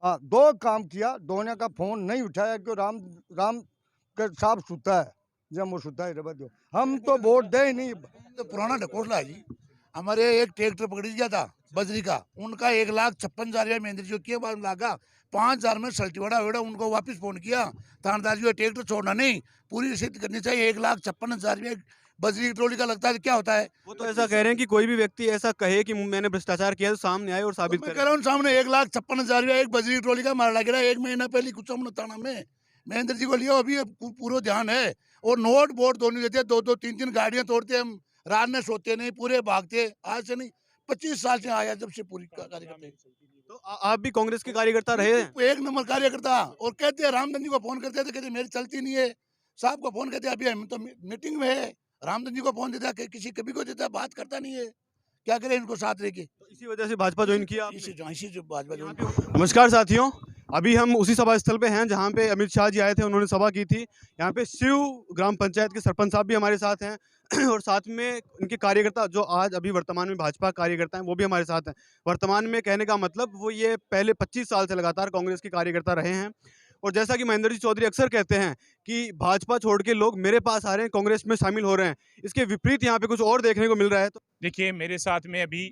हाँ, 2 काम किया, दोनों का फ़ोन नहीं उठाया क्यों राम राम के साहब सुता है, जब वो सुता है रबा दो। हम तो वोट दे ही नहीं। तो पुराना ढकोसला है जी। हमारे एक ट्रैक्टर पकड़ी गया था बजरी का, उनका 1,56,000 महेंद्र जी को किया बाद में लागा 5,000 में सल्टीवाड़ा वेड़ा उनको वापस फोन किया। थानेदार जी को ट्रैक्टर छोड़ना नहीं, पूरी रसीद करनी चाहिए। 1,56,000 बजरी की ट्रॉली का लगता है तो क्या होता है? वो तो ऐसा कह रहे हैं कि कोई भी व्यक्ति ऐसा कहे कि मैंने भ्रष्टाचार किया तो सामने आए और तो साबित मैं करे। कह रहा हूँ सामने 1,56,000 एक बजरी की ट्रॉली का मारा गिरा 1 महीना पहले कुछ थाना में। महेंद्र जी को लिया अभी पूरा ध्यान है। और नोट बोर्ड दोनों लेते, 2-2 3-3 गाड़ियां तोड़ते हम, रात में सोते नहीं, पूरे भागते। आज से नहीं 25 साल से आया जब से पूरी कार्यकर्ता। तो आप भी कांग्रेस के कार्यकर्ता रहे हैं? एक नंबर कार्यकर्ता। और कहते हैं रामधन जी को फोन करते थे, कहते मेरी चलती नहीं है। साहब को फोन करते अभी हम तो मीटिंग में है। रामधन जी को फोन देता किसी कभी को देता, बात करता नहीं है। क्या करें इनको साथ रह के? तो इसी वजह से भाजपा ज्वाइन किया आपने? इसी जो भाजपा जो नमस्कार साथियों, अभी हम उसी सभा स्थल पे हैं जहाँ पे अमित शाह जी आए थे, उन्होंने सभा की थी। यहाँ पे शिव ग्राम पंचायत के सरपंच साहब भी हमारे साथ हैं और साथ में उनके कार्यकर्ता जो आज अभी वर्तमान में भाजपा कार्यकर्ता हैं वो भी हमारे साथ हैं। वर्तमान में कहने का मतलब वो ये पहले 25 साल से लगातार कांग्रेस के कार्यकर्ता रहे हैं। और जैसा कि महेंद्र जी चौधरी अक्सर कहते हैं कि भाजपा छोड़ के लोग मेरे पास आ रहे हैं, कांग्रेस में शामिल हो रहे हैं, इसके विपरीत यहाँ पे कुछ और देखने को मिल रहा है। तो देखिए, मेरे साथ में अभी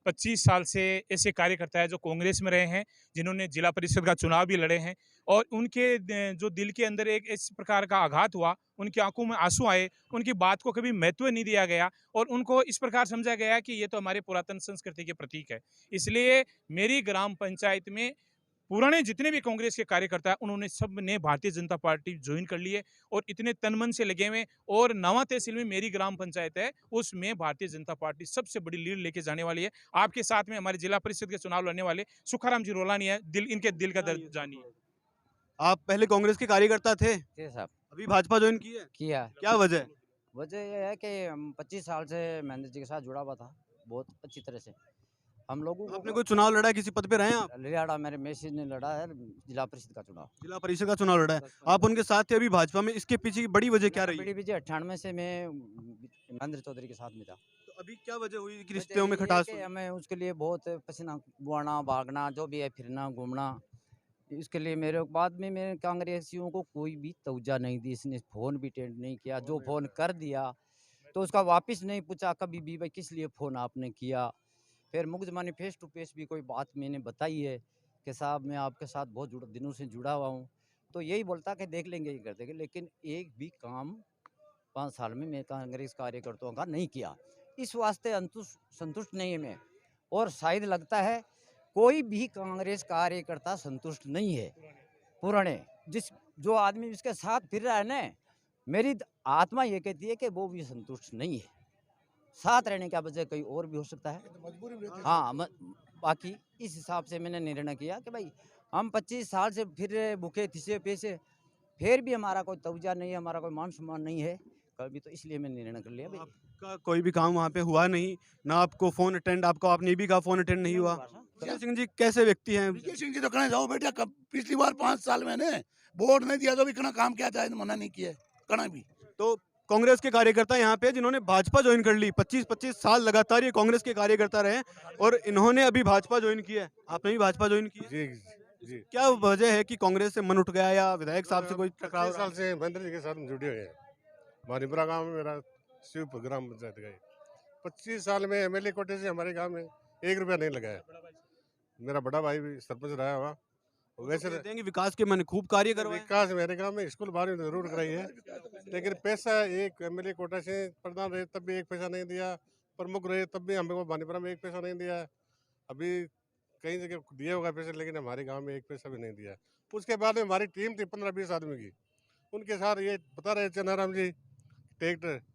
25 साल से ऐसे कार्यकर्ता है जो कांग्रेस में रहे हैं, जिन्होंने जिला परिषद का चुनाव भी लड़े हैं। और उनके जो दिल के अंदर एक इस प्रकार का आघात हुआ, उनकी आंखों में आंसू आए, उनकी बात को कभी महत्व नहीं दिया गया और उनको इस प्रकार समझा गया कि ये तो हमारे पुरातन संस्कृति के प्रतीक है। इसलिए मेरी ग्राम पंचायत में पुराने जितने भी कांग्रेस के कार्यकर्ता हैं, उन्होंने सब ने भारतीय जनता पार्टी ज्वाइन कर ली है और इतने तन मन से लगे हुए। और नवा तहसील में मेरी ग्राम पंचायत है, उसमें भारतीय जनता पार्टी सबसे बड़ी लीड लेके जाने वाली है। आपके साथ में हमारे जिला परिषद के चुनाव लड़ने वाले सुखाराम जी रोलानी है, इनके दिल का दर्द जानिए। आप पहले कांग्रेस के कार्यकर्ता थे, जी साहब, अभी भाजपा ज्वाइन की है, किया। क्या वजह है? वजह ये है कि हम 25 साल से महेंद्र जी के साथ जुड़ा हुआ था, बहुत अच्छी तरह से। हम लोगों को आपने कोई चुनाव लड़ा है, किसी पद पे रहे हैं आप? लड़ा, मेरे मैसेज ने लड़ा है जिला परिषद का चुनाव। जिला परिषद का चुनाव लड़ा है, आप उनके साथ थे अभी भाजपा में, इसके पीछे की बड़ी वजह क्या रही है? बड़ी वजह 98 से मैं महेंद्र चौधरी के साथ में था। तो अभी क्या वजह हुई कि वजह रिश्तों में ये है खटास कि हुई? हमें उसके लिए बहुत पसीना बुआना, भागना, जो भी है, फिरना, घूमना। इसके लिए मेरे बाद में मेरे कांग्रेसियों को कोई भी तवज्जो नहीं दी। इसने फ़ोन भी अटेंड नहीं किया, जो फ़ोन कर दिया तो उसका वापस नहीं पूछा कभी भी, भाई किस लिए फ़ोन आपने किया। फिर मुकदमा ने फेस टू फेस भी कोई बात मैंने बताई है कि साहब मैं आपके साथ बहुत दिनों से जुड़ा हुआ हूँ, तो यही बोलता कि देख लेंगे, ये कर देंगे, लेकिन एक भी काम 5 साल में मैं कांग्रेस कार्यकर्ताओं का नहीं किया। इस वास्ते संतुष्ट नहीं है मैं। और शायद लगता है कोई भी कांग्रेस कार्यकर्ता संतुष्ट नहीं है। पुराने जिस जो आदमी जिसके साथ फिर रहा है ना, मेरी आत्मा ये कहती है कि वो भी संतुष्ट नहीं है। साथ रहने का वजह कहीं और भी हो सकता है। हाँ, बाकी इस हिसाब से मैंने निर्णय किया कि भाई हम 25 साल से फिर रहे भूखे थिसे पैसे, फिर भी हमारा कोई तवज्जो नहीं है, हमारा कोई मान सम्मान नहीं है कभी, तो इसलिए मैंने निर्णय कर लिया भाई। आपका कोई भी काम वहाँ पे हुआ नहीं, ना आपको फोन अटेंड, आपको आपने भी कहा फोन अटेंड नहीं हुआ। विजय सिंह जी कैसे व्यक्ति हैं? विजय सिंह जी तो कहना जाओ बेटा, कब पिछली बार 5 साल मैंने वोट नहीं दिया तो भी कहना काम क्या था, मना नहीं किया कहना भी। तो कांग्रेस के कार्यकर्ता यहाँ पे जिन्होंने भाजपा ज्वाइन कर ली, 25-25 साल लगातार ये कांग्रेस के कार्यकर्ता रहे और इन्होंने अभी भाजपा ज्वाइन किया है, आपने भी भाजपा ज्वाइन की है। जी जी। क्या वजह है कि कांग्रेस से मन उठ गया या विधायक साहब से कोई टकराव? 25 साल से महेंद्र जी के साथ हम जुड़े हुए हैं। मानीपुरा गांव में मेरा शिवपुर ग्राम पंचायत गए 25 साल में एमएलए कोटे से हमारे गांव में 1 रुपया नहीं लगाया। मेरा बड़ा भाई भी सरपंच रहा हुआ। वैसे कहते हैं कि विकास के मैंने खूब कार्य करवाए। विकास मेरे गांव में स्कूल बारहवीं जरूर कराई है, लेकिन पैसा एक एमएलए कोटा से प्रधान रहे तब भी एक पैसा नहीं दिया, प्रमुख रहे तब भी हमको मानीपुरा में एक पैसा नहीं दिया। अभी कई जगह दिया होगा पैसे, लेकिन हमारे गांव में एक पैसा भी नहीं दिया। उसके बाद में हमारी टीम थी 15-20 आदमी की, उनके साथ ये बता रहे चनाराम जी ये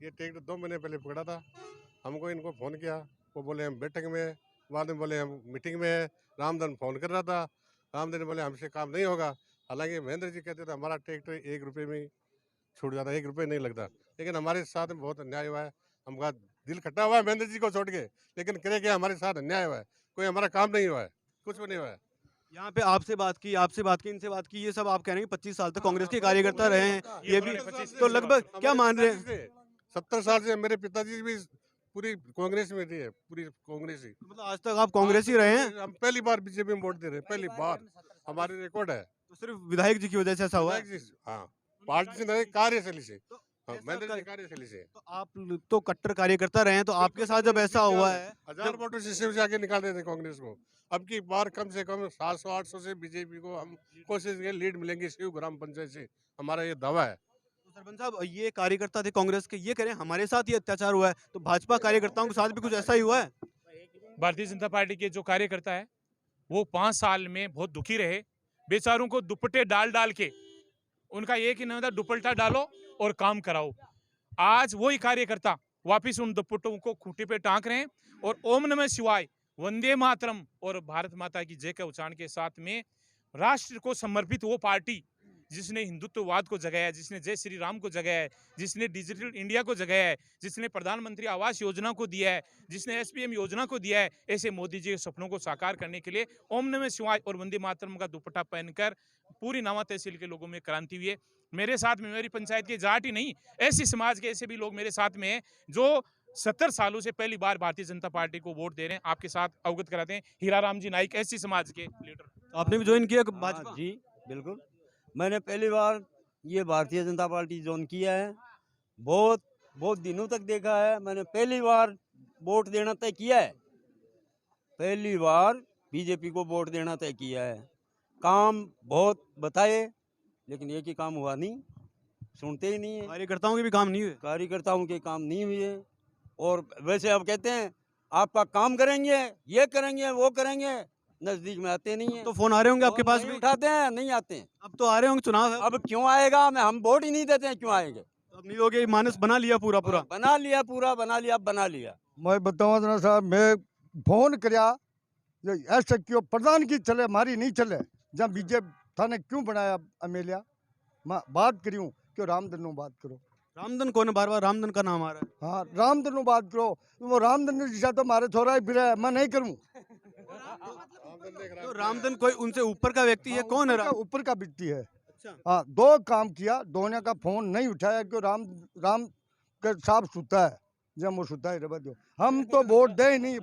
ट्रैक्टर 2 महीने पहले पकड़ा था। हमको इनको फ़ोन किया, वो बोले हम बैठक में हैं, बाद में बोले हम मीटिंग में हैं। रामधन फ़ोन कर रहा था, रामधन बोले हमसे काम नहीं होगा। हालांकि महेंद्र जी कहते थे हमारा ट्रैक्टर 1 रुपये में ही छूट जाता, 1 रुपये नहीं लगता, लेकिन हमारे साथ में बहुत अन्याय हुआ है। हमका दिल खट्टा हुआ है महेंद्र जी को छोड़ के, लेकिन करे क्या, हमारे साथ अन्याय हुआ है, कोई हमारा काम नहीं हुआ है, कुछ भी नहीं हुआ है। यहाँ पे आपसे बात की, इनसे बात की, ये सब आप कह रहे हैं कि 25 साल तक कांग्रेस के कार्यकर्ता रहे हैं, ये भी तो लगभग क्या मान रहे हैं? 70 साल से मेरे पिताजी भी पूरी कांग्रेस में रही है, पूरी कांग्रेस ही। मतलब आज तक आप कांग्रेस ही रहे हैं? हम पहली बार बीजेपी में वोट दे रहे हैं, पहली बार। हमारी रिकॉर्ड है। तो सिर्फ विधायक जी की वजह से ऐसा हुआ है? विधायक जी, हाँ, पार्टी से नहीं, कार्यशैली से। तो हाँ, ऐसा महेंद्र जी कर- कार्यशैली से। तो आप तो कट्टर कार्यकर्ता रहे हैं, तो आपके साथ जब ऐसा हुआ है, हजार वोटों से शिव से आगे निकाल देते कांग्रेस को। अब की बार कम से कम 700-800 से बीजेपी को हम कोशिश करेंगे, लीड मिलेंगे शिव ग्राम पंचायत से, हमारा ये दावा है। तो सरपंच साहब ये कार्यकर्ता थे कांग्रेस के, ये कह रहे हैं हमारे साथ ही अत्याचार हुआ है, तो भाजपा कार्यकर्ताओं के साथ भी कुछ ऐसा ही हुआ है? भारतीय जनता पार्टी के जो कार्यकर्ता है वो 5 साल में बहुत दुखी रहे। बेचारों को दुपट्टे डाल डाल के उनका एक ही नाम था, दुपट्टा डालो और काम कराओ। आज वही कार्यकर्ता वापिस उन दुपट्टों को खूंटे पे टांक रहे हैं और ओम नमः शिवाय, वंदे मातरम और भारत माता की जय के उच्चारण के साथ में राष्ट्र को समर्पित वो पार्टी जिसने हिंदुत्ववाद को जगाया है, जिसने जय श्री राम को जगाया है, जिसने डिजिटल इंडिया को जगाया है, जिसने प्रधानमंत्री आवास योजना को दिया है, जिसने SPM योजना को दिया है, ऐसे मोदी जी के सपनों को साकार करने के लिए ओम नमः शिवाय और वंदे मातरम का दुपट्टा पहनकर पूरी नावा तहसील के लोगों में क्रांति हुई है। मेरे साथ में, मेरी पंचायत के जाट ही नहीं, ऐसी समाज के ऐसे भी लोग मेरे साथ में हैं जो 70 सालों से पहली बार भारतीय जनता पार्टी को वोट दे रहे हैं। आपके साथ अवगत कराते हैं, हीराराम जी नाइक ऐसी समाज के लीडर। आपने भी ज्वाइन किया हाँ भाजपा? जी, बिल्कुल। मैंने पहली बार ये भारतीय जनता पार्टी ज्वाइन किया है। बहुत बहुत दिनों तक देखा है। मैंने पहली बार वोट देना तय किया है। पहली बार बीजेपी को वोट देना तय किया है। काम बहुत बताए, लेकिन एक ही काम हुआ नहीं, सुनते ही नहीं है। कार्यकर्ताओं के भी काम नहीं हुए? कार्यकर्ताओं के काम नहीं हुए। और वैसे अब कहते हैं आपका काम करेंगे, ये करेंगे, वो करेंगे, नजदीक में आते नहीं है। तो फोन आ रहे होंगे आपके पास नहीं भी? उठाते हैं, नहीं आते हैं। अब तो आ रहे होंगे, चुनाव है। अब क्यों आएगा? हम वोट ही नहीं देते हैं, क्यों आएंगे? तो अपनी लोग ये मानस बना लिया पूरा पूरा। बना लिया, पूरा बना लिया, बना लिया। मैं बताऊँ ना साहब, मैं फोन करया ऐसे क्यों प्रधान की चले, हमारी नहीं चले। जब बीजेपी थाने क्यों बनाया अमेलिया, मैं बात करूँ क्यों रामधन नु बात करो। रामधन कौन है? बार बार रामधन का नाम आ रहा है। हाँ, रामधन नु बात करो। वो रामधन जैसा तो हमारे छोरा ही फिर है, मैं नहीं करूँ। तो रामधन कोई उनसे ऊपर का व्यक्ति है? कौन है? ऊपर का व्यक्ति है। अच्छा। हाँ, 2 काम किया, दोनों का फोन नहीं उठाया क्यों राम के साहब सुता है, जब वो सुता है रबा दो। हम तो वोट दे ही नहीं।